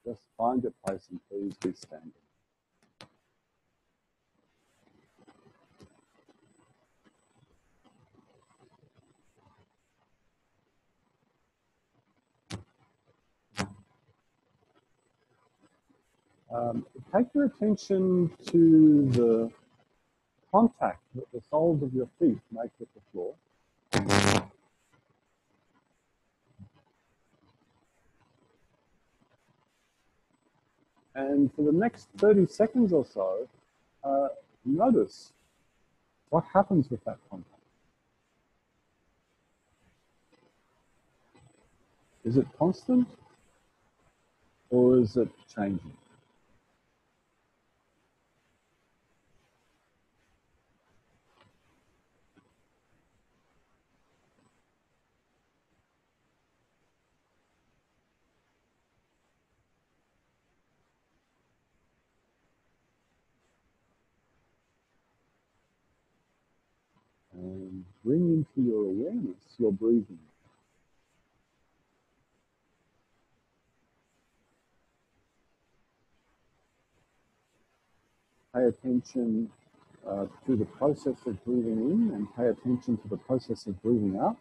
Just find your place and please be standing. Take your attention to the contact that the soles of your feet make with the floor. And for the next 30 seconds or so, notice what happens with that contact. Is it constant or is it changing? And bring into your awareness your breathing. Pay attention to the process of breathing in and pay attention to the process of breathing out.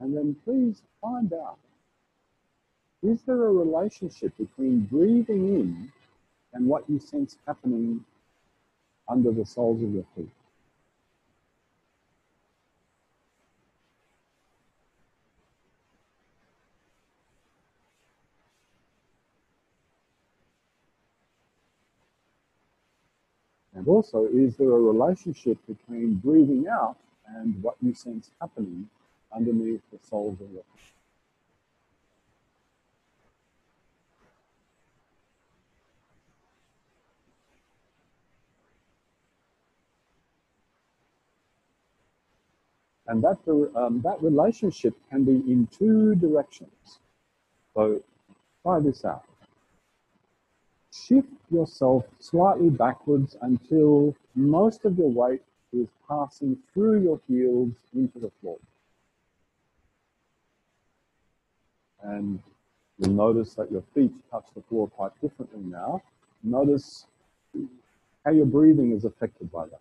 And then please find out, is there a relationship between breathing in and what you sense happening under the soles of your feet? And also, is there a relationship between breathing out and what you sense happening underneath the soles of your feet? And that relationship can be in two directions. So try this out. Shift yourself slightly backwards until most of your weight is passing through your heels into the floor. And you'll notice that your feet touch the floor quite differently now. Notice how your breathing is affected by that.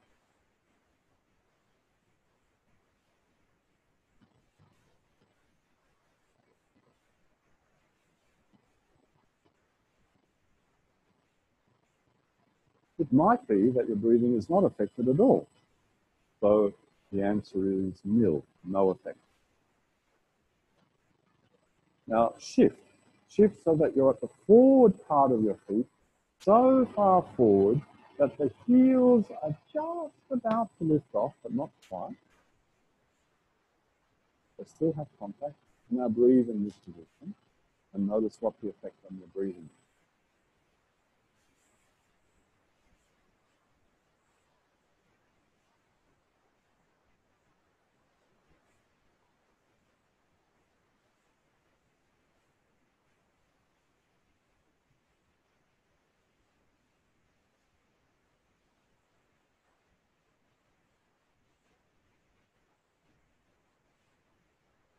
It might be that your breathing is not affected at all. So the answer is nil, no effect. Now shift so that you're at the forward part of your feet, so far forward that the heels are just about to lift off, but not quite. They still have contact. Now breathe in this position and notice what the effect on your breathing is.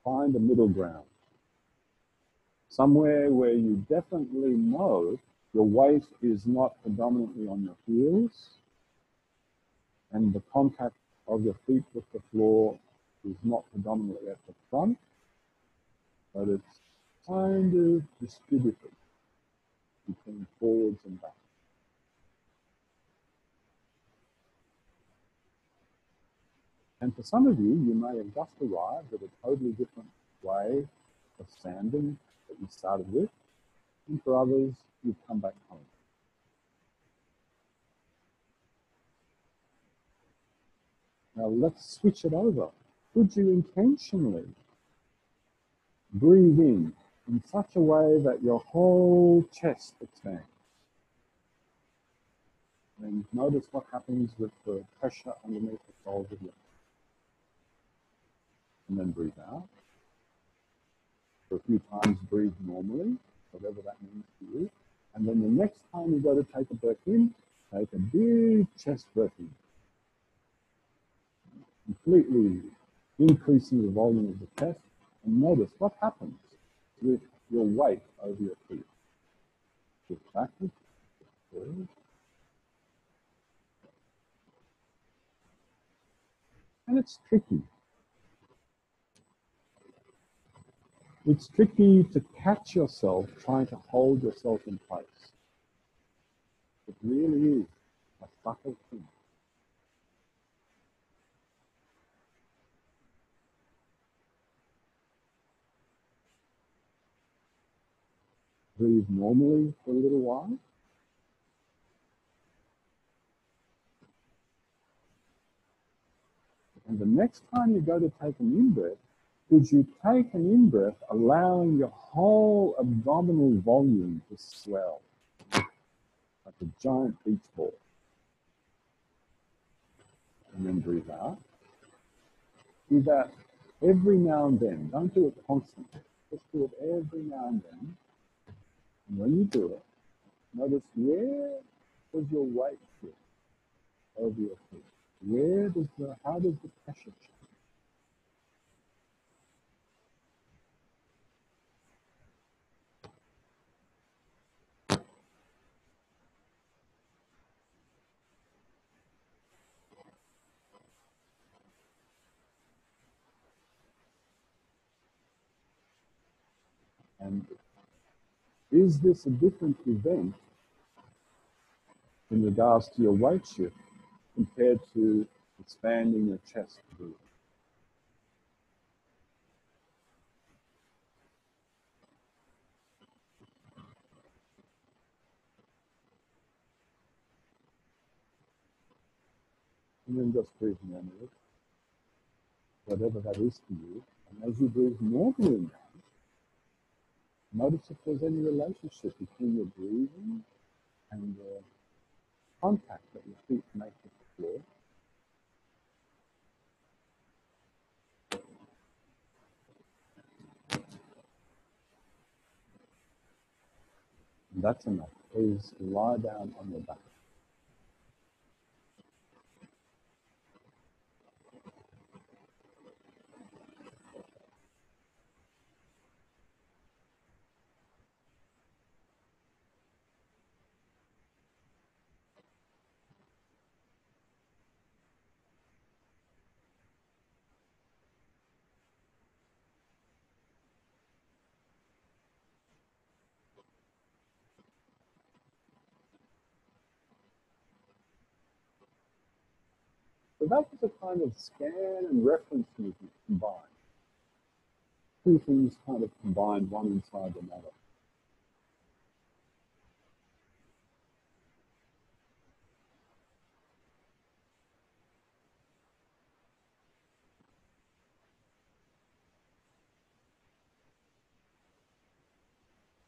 Find a middle ground. Somewhere where you definitely know your weight is not predominantly on your heels and the contact of your feet with the floor is not predominantly at the front, but it's kind of distributed between forwards and back. And for some of you, you may have just arrived at a totally different way of standing that you started with, and for others, you've come back home. Now let's switch it over. Could you intentionally breathe in such a way that your whole chest expands? And notice what happens with the pressure underneath the soles of your feet. and then breathe out. For a few times, breathe normally, whatever that means to you. And then the next time you go to take a breath in, take a big chest breath in. Completely increasing the volume of the chest. And notice what happens with your weight over your feet. Shift backwards, forward. And it's tricky. It's tricky to catch yourself trying to hold yourself in place. It really is a subtle thing. Breathe normally for a little while. And the next time you go to take an in-breath, could you take an in-breath, allowing your whole abdominal volume to swell like a giant beach ball. And then breathe out. Do that every now and then. Don't do it constantly. Just do it every now and then. And when you do it, notice where does your weight fit over your feet? How does the pressure change? And is this a different event in regards to your weight shift compared to expanding your chest to breathe? And then just breathe normally, whatever that is to you. And as you breathe normally now, notice if there's any relationship between your breathing and the contact that your feet make with the floor. And that's enough. Please lie down on your back. So that was a kind of scan and reference movement combined. Two things kind of combined, one inside another.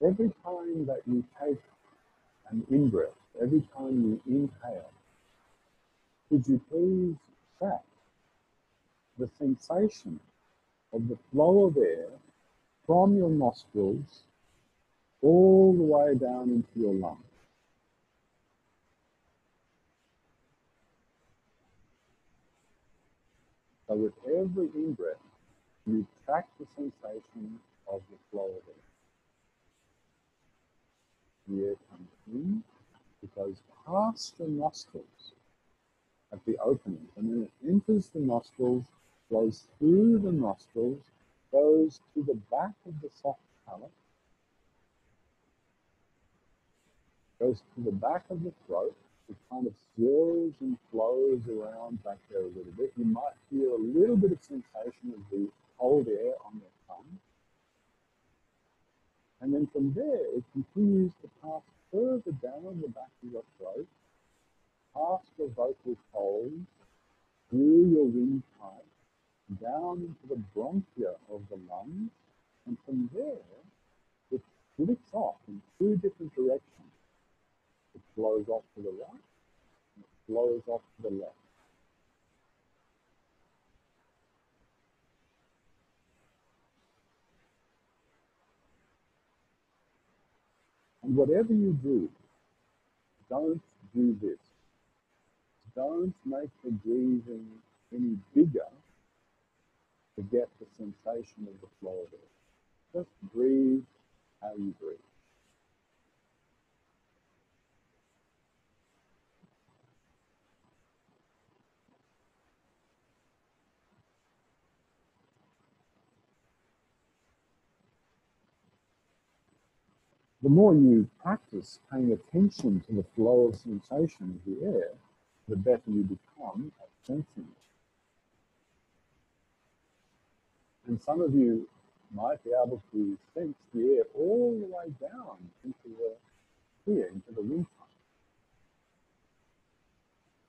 Every time that you take an in-breath, every time you inhale, could you please track the sensation of the flow of air from your nostrils all the way down into your lungs? So with every in-breath, you track the sensation of the flow of air. The air comes in, it goes past your nostrils at the opening, and then it enters the nostrils, flows through the nostrils, goes to the back of the soft palate, goes to the back of the throat. It kind of swirls and flows around back there a little bit. You might feel a little bit of sensation of the cold air on your tongue. And then from there, it continues to pass further down the back of your throat, past your vocal folds, through your windpipe, down into the bronchia of the lungs, and from there, it splits off in two different directions. It flows off to the right, and it flows off to the left. And whatever you do, don't do this. Don't make the breathing any bigger to get the sensation of the flow of air. Just breathe how you breathe. The more you practice paying attention to the flow of sensation of the air, the better you become at sensing it. And some of you might be able to sense the air all the way down into the windpipe.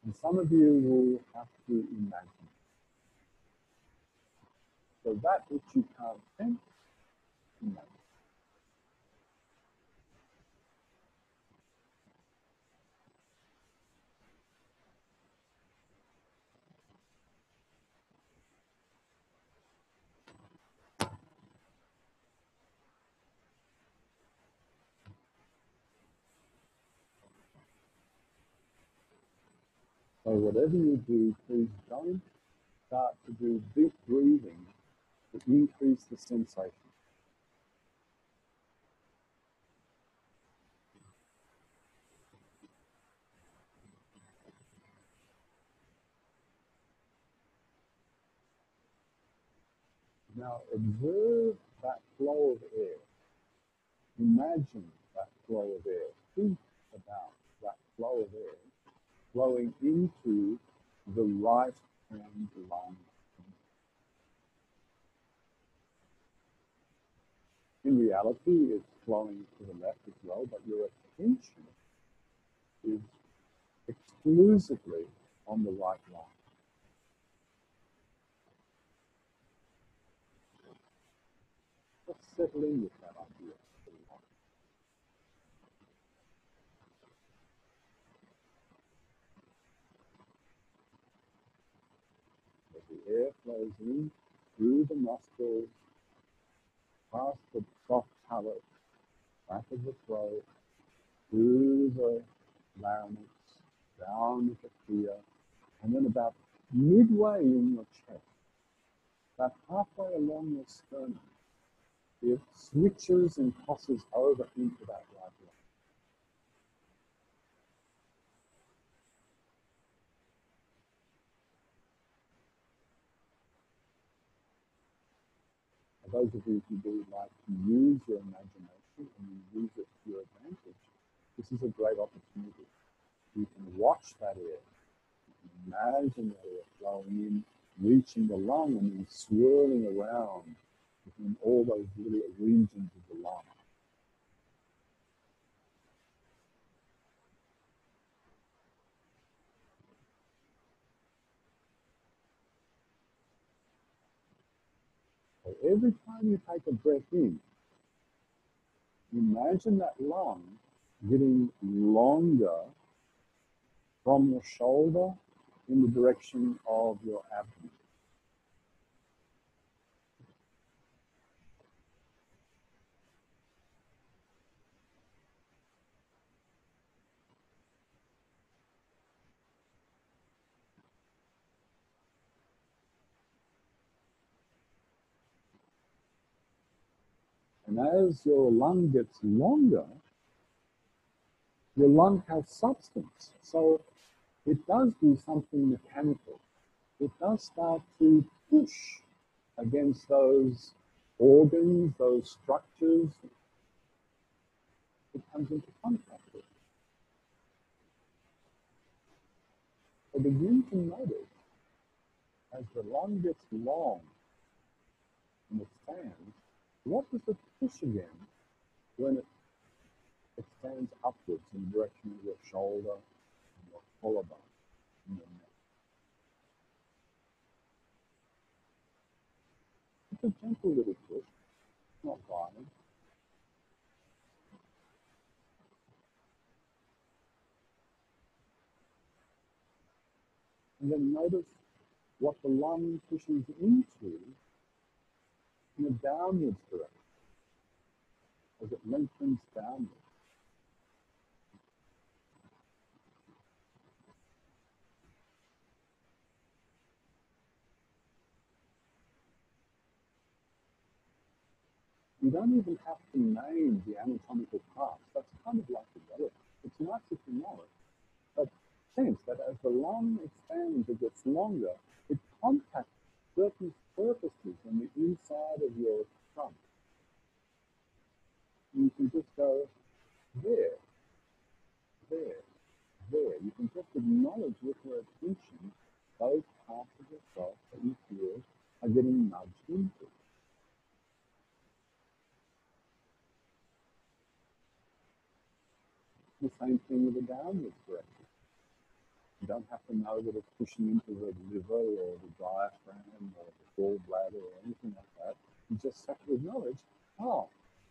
And some of you will have to imagine. So that which you can't sense, imagine. So whatever you do, please don't start to do deep breathing to increase the sensation. Now observe that flow of air. Imagine that flow of air. Think about that flow of air flowing into the right hand lung. In reality, it's flowing to the left as well, but your attention is exclusively on the right lung. Just settle in with that idea. As the air flows in through the nostrils, past the soft palate, back of the throat, through the larynx, down the trachea, and then about midway in your chest, about halfway along your sternum, it switches and crosses over into that right lung. For those of you who do like to use your imagination and you use it to your advantage, this is a great opportunity. You can watch that air. You can imagine that air flowing in, reaching the lung and then swirling around within all those little regions of the lung. So every time you take a breath in, imagine that lung getting longer from your shoulder in the direction of your abdomen. And as your lung gets longer, your lung has substance. So it does do something mechanical. It does start to push against those organs, those structures. It comes into contact with. So begin to notice as the lung gets long and expands, what does it push against when it expands upwards in the direction of your shoulder and your collarbone and your neck? It's a gentle little push, not violent. And then notice what the lung pushes into in a downwards direction as it lengthens downwards. You don't even have to name the anatomical parts. That's kind of like irrelevant. It's nice if you know it, but sense that as the lung expands, it gets longer, it contacts certain surfaces on the inside of your trunk. You can just go there, there, there. You can just acknowledge with your attention those parts of yourself that you feel are getting nudged into. The same thing with the downward breath. You don't have to know that it's pushing into the liver or the diaphragm or the gallbladder or anything like that. You just have to acknowledge, oh,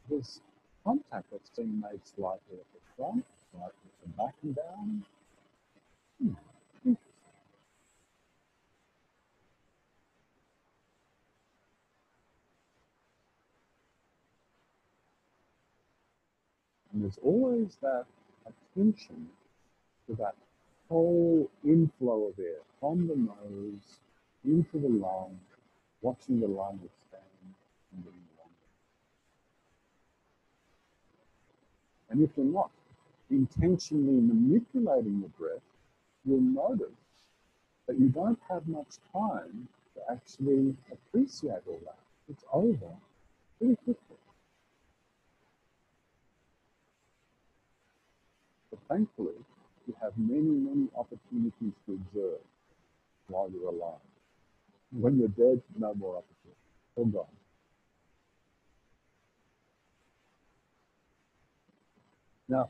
there's contact that's being made slightly at the front, slightly at the back and down. Interesting. And there's always that attention to that whole inflow of air from the nose into the lung, watching the lung expand and getting longer. And if you're not intentionally manipulating the breath, you'll notice that you don't have much time to actually appreciate all that. It's over pretty quickly. But thankfully, you have many, many opportunities to observe while you're alive. When you're dead, no more opportunity. All gone. Now,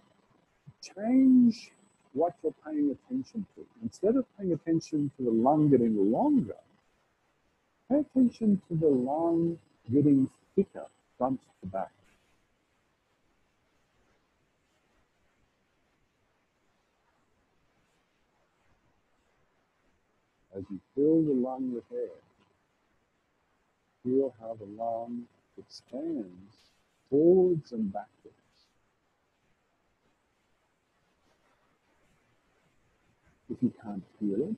change what you're paying attention to. Instead of paying attention to the lung getting longer, pay attention to the lung getting thicker, front to back. As you fill the lung with air, feel how the lung expands forwards and backwards. If you can't feel it,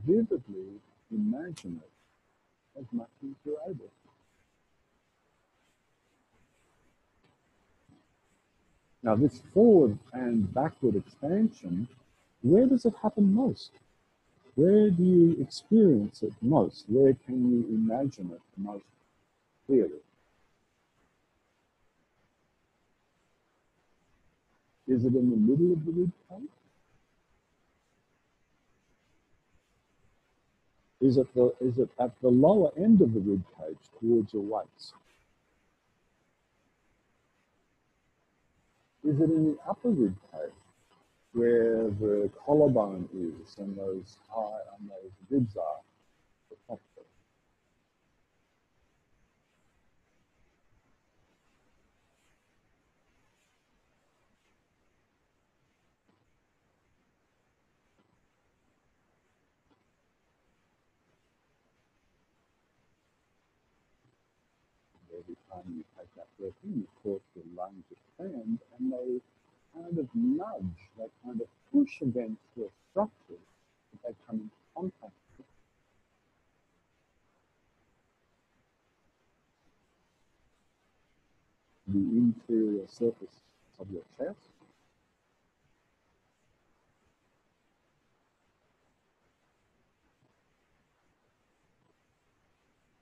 vividly imagine it as much as you're able. Now, this forward and backward expansion, where does it happen most? Where do you experience it most? Where can you imagine it most clearly? Is it in the middle of the rib cage? Is it at the lower end of the rib cage towards your waist? Is it in the upper rib cage where the collarbone is and those ribs are? The top of it? Every time you take that breath in, of course, the lungs expand and they kind of nudge, they kind of push against the structure that they come into contact with. The interior surface of your chest.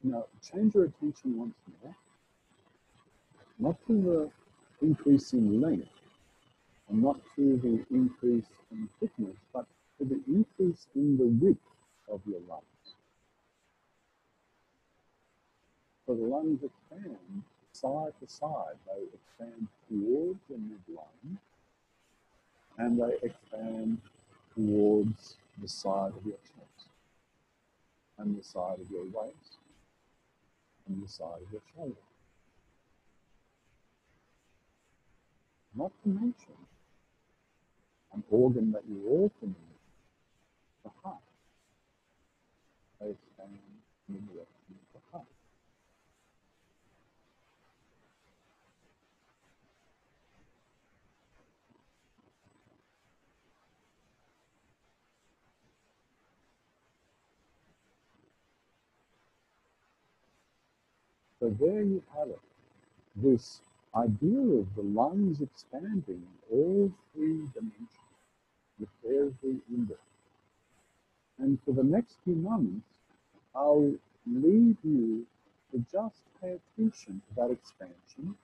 Now, change your attention once more, not to the increase in length, and not to the increase in thickness, but to the increase in the width of your lungs. So the lungs expand side to side. They expand towards the midline, and they expand towards the side of your chest, and the side of your waist, and the side of your shoulder. Not to mention an organ that you're all familiar with, the heart. They expand in the direction of the heart. So there you have it. this idea of the lungs expanding in all three dimensions with every index. And for the next few moments, I'll leave you to just pay attention to that expansion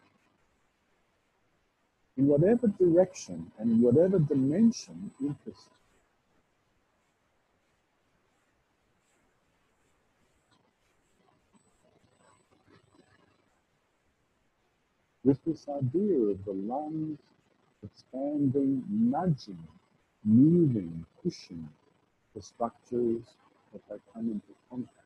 in whatever direction and in whatever dimension interests you. With this idea of the lungs expanding, nudging, moving, pushing the structures that they come into contact.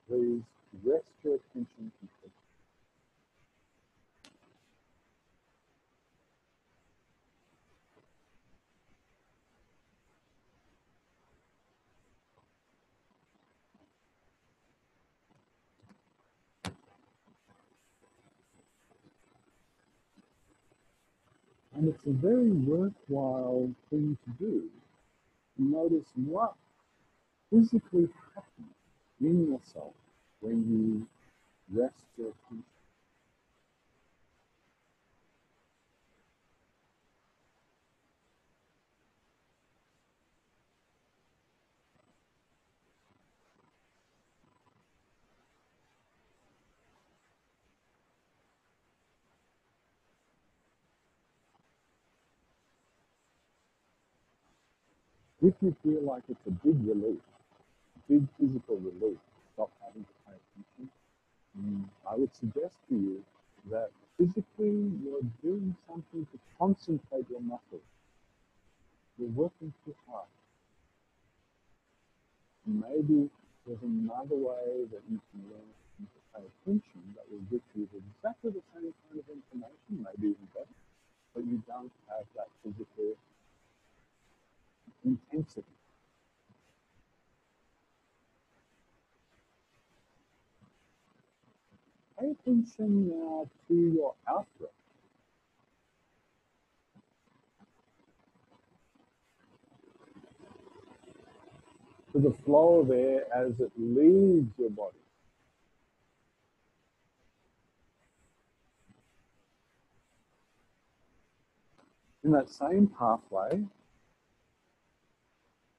Please rest your attention completely. And it's a very worthwhile thing to do to notice what physically happens in yourself when you rest your attention. If you feel like it's a big relief, big physical relief, stop having to pay attention, I would suggest to you that physically you're doing something to concentrate your muscles. You're working too hard. And maybe there's another way that you can learn to pay attention that will get you exactly the same kind of information, maybe even better, but you don't have that physical intensity. Pay attention now to your out-breath, to the flow of air as it leaves your body. In that same pathway,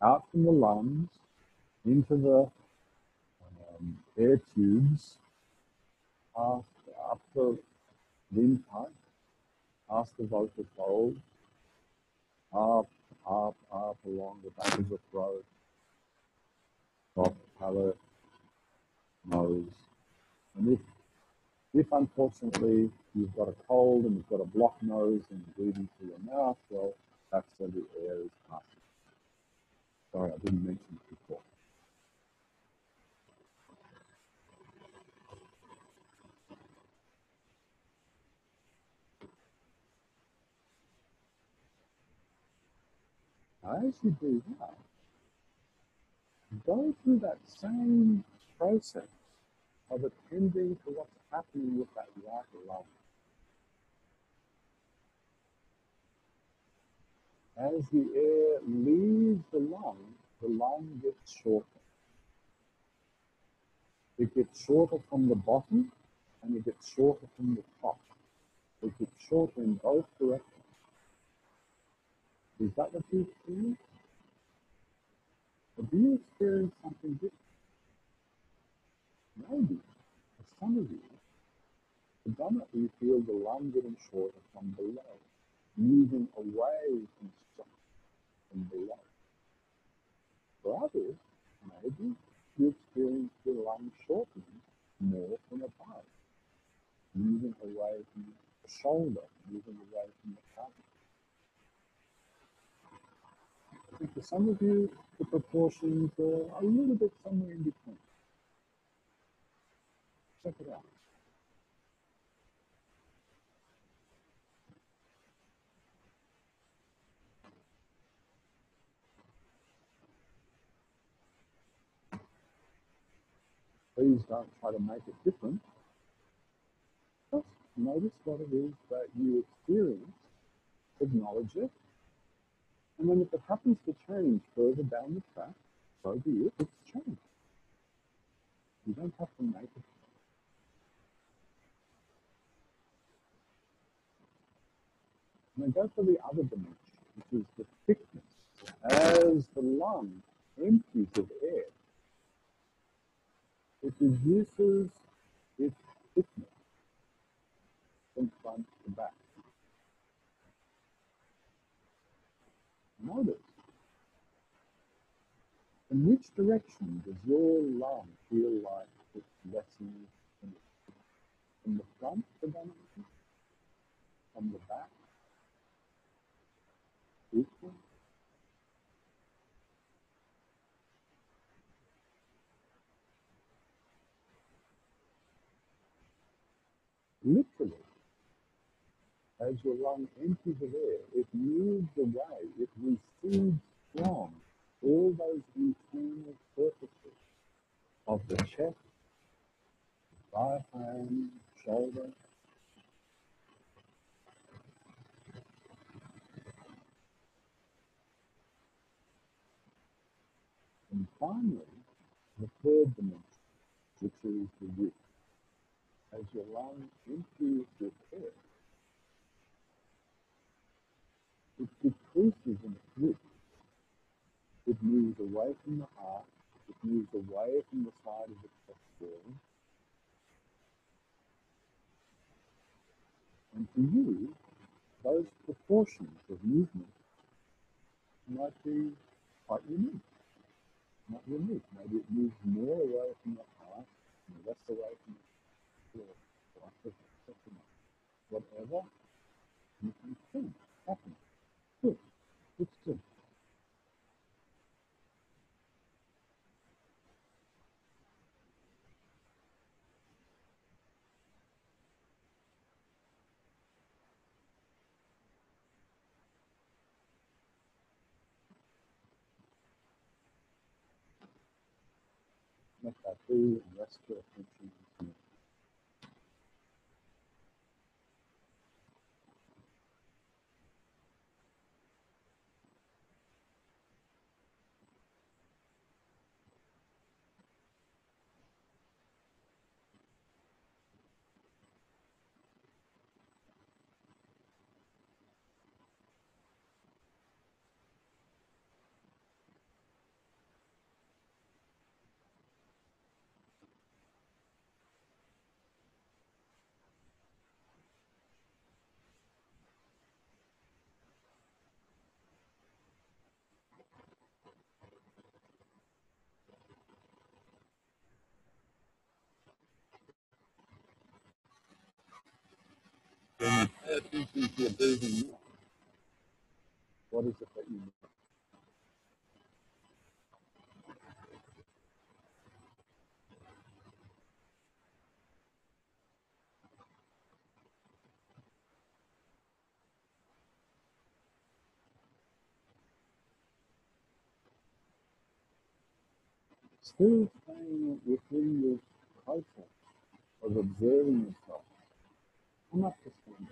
out from the lungs, into the air tubes, past up the windpipe, past the vocal folds, up, up along the back of the throat, top, palate, nose. And if unfortunately you've got a cold and you've got a blocked nose and breathing through your mouth, well, that's where the air is passing. Sorry, I didn't mention it before. As you do that, go through that same process of attending to what's happening with that right lung. As the air leaves the lung gets shorter. It gets shorter from the bottom and it gets shorter from the top. It gets shorter in both directions. Is that what you experience? Or do you experience something different? Maybe, for some of you, predominantly you feel the lung getting shorter from below, moving away from the structure. from below. For others, maybe you experience your lungs shortening more from above, moving away from the shoulder, moving away from the tongue. And for some of you, the proportions are a little bit somewhere in between. Check it out. Please don't try to make it different. Just notice what it is that you experience, acknowledge it, and then if it happens to change further down the track, so be it, it's changed. You don't have to make it. And then go for the other dimension, which is the thickness. As the lung empties of air, it reduces its thickness from front to back. Notice, in which direction does your lung feel like it's lessening? From the front predominantly? From the back? Equal? Literally, as your lung empties of air, it moves away, it recedes from all those internal surfaces of the chest, diaphragm, shoulder. And finally, the third dimension, which is the width. As your lung empties with air, it decreases in its width. It moves away from the heart, it moves away from the side of the chest wall. And for you, those proportions of movement might be quite unique. Not unique. Maybe it moves more away from the heart and less away from the floor. Whatever you can think happen. Good. It's good. Let that be and rest your attention on it. When you pay attention to your breathing now, what is it that you know? Still staying within this process of observing yourself. I'm not just standing.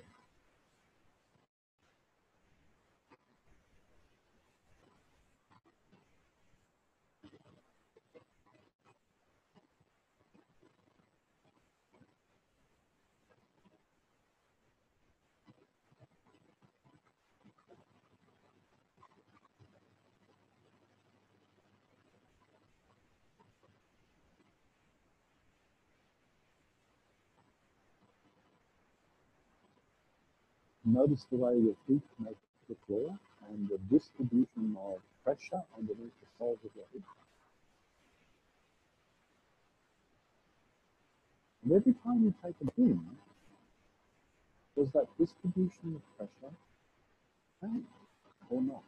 Notice the way your feet make the floor and the distribution of pressure underneath the soles of your feet. And every time you take a in, does that distribution of pressure change or not?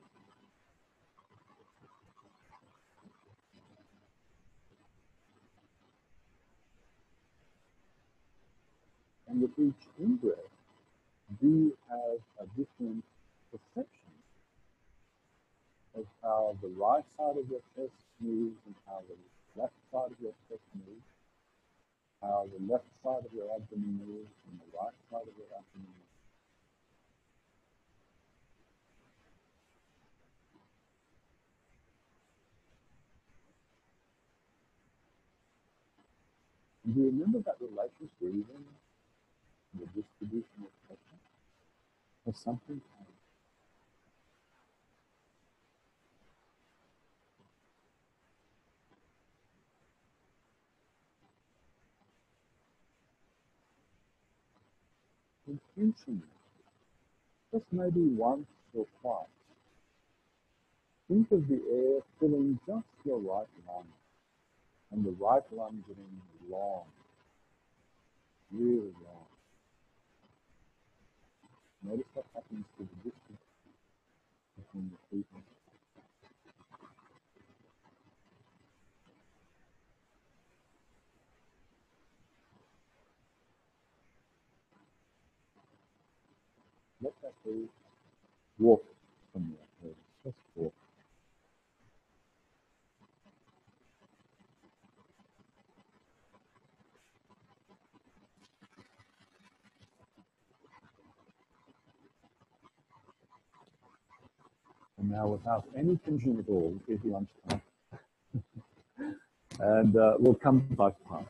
And with each in-breath, do you have a different perception of how the right side of your chest moves and how the left side of your chest moves, how the left side of your abdomen moves and the right side of your abdomen moves? And do you remember that relationship breathing, the distribution of pressure, or something? Intentionally, just maybe once or twice, think of the air filling just your right lung, and the right lung getting long, really long. Notice what happens to the distance between the feet. Let that be. Walk from your head. Just walk. And now, without any tension at all, is lunchtime. And we'll come back past.